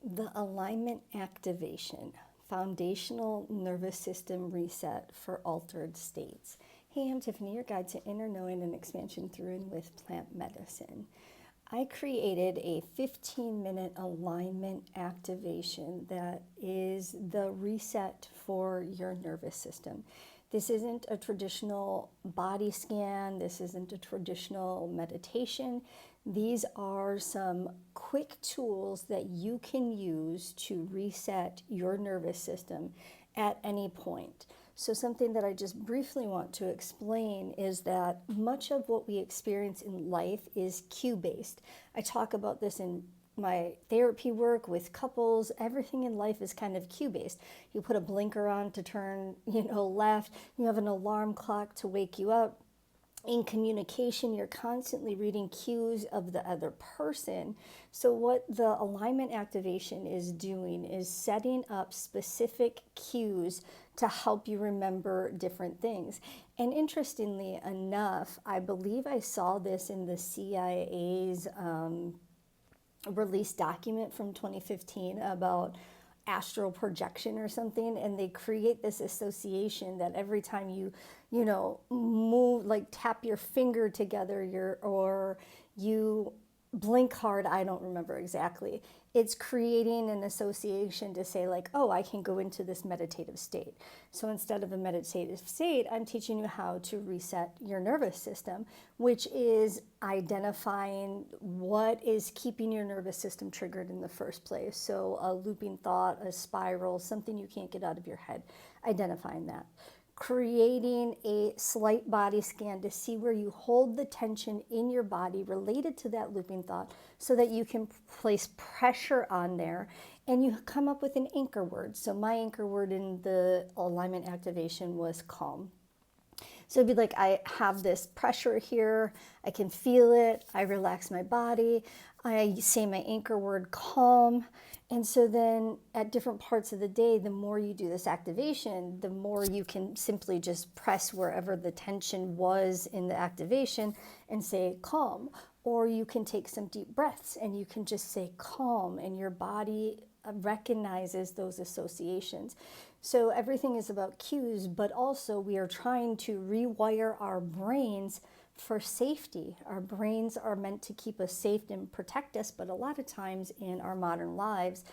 The alignment activation, foundational nervous system reset for altered states. Hey, I'm Tiffany, your guide to inner knowing and expansion through and with plant medicine. I created a 15-minute alignment activation that is the reset for your nervous system. This isn't a traditional body scan. This isn't a traditional meditation. These are some quick tools that you can use to reset your nervous system at any point. So something that I just briefly want to explain is that much of what we experience in life is cue-based. I talk about this in my therapy work with couples. Everything in life is kind of cue-based. You put a blinker on to turn, left. You have an alarm clock to wake you up. In communication, you're constantly reading cues of the other person. So what the alignment activation is doing is setting up specific cues to help you remember different things. And interestingly enough, I believe I saw this in the CIA's release document from 2015 about astral projection or something, and they create this association that every time you move, like tap your finger together, or you blink hard, I don't remember exactly, it's creating an association to say like, oh, I can go into this meditative state. So instead of a meditative state, I'm teaching you how to reset your nervous system, which is identifying what is keeping your nervous system triggered in the first place. So a looping thought, a spiral, something you can't get out of your head, identifying that. Creating a slight body scan to see where you hold the tension in your body related to that looping thought so that you can place pressure on there and you come up with an anchor word. So my anchor word in the alignment activation was calm. So it'd be like, I have this pressure here, I can feel it, I relax my body, I say my anchor word, calm. And so then at different parts of the day, the more you do this activation, the more you can simply just press wherever the tension was in the activation and say calm. Or you can take some deep breaths and you can just say calm, and your body recognizes those associations. So everything is about cues, but also we are trying to rewire our brains for safety. Our brains are meant to keep us safe and protect us, but a lot of times in our modern lives,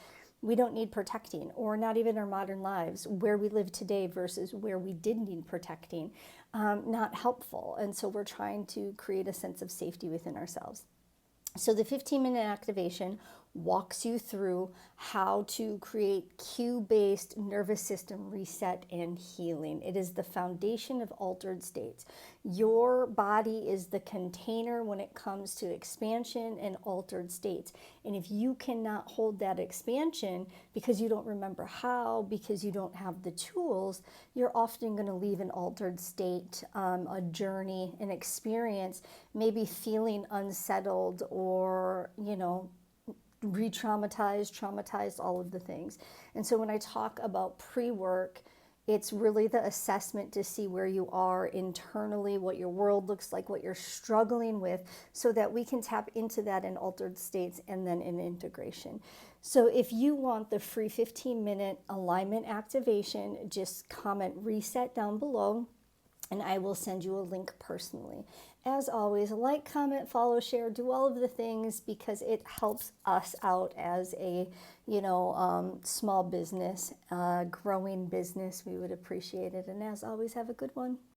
we don't need protecting, or not even our modern lives, where we live today versus where we did need protecting, not helpful. And so we're trying to create a sense of safety within ourselves. So the 15-minute activation walks you through how to create cue-based nervous system reset and healing. It is the foundation of altered states. Your body is the container when it comes to expansion and altered states. And if you cannot hold that expansion because you don't remember how, because you don't have the tools, you're often going to leave an altered state, a journey, an experience, maybe feeling unsettled or, re-traumatized, traumatized, all of the things. And so when I talk about pre-work, it's really the assessment to see where you are internally, what your world looks like, what you're struggling with, so that we can tap into that in altered states and then in integration. So if you want the free 15-minute alignment activation, just comment reset down below, and I will send you a link personally. As always, like, comment, follow, share, do all of the things, because it helps us out as a, small business, growing business. We would appreciate it. And as always, have a good one.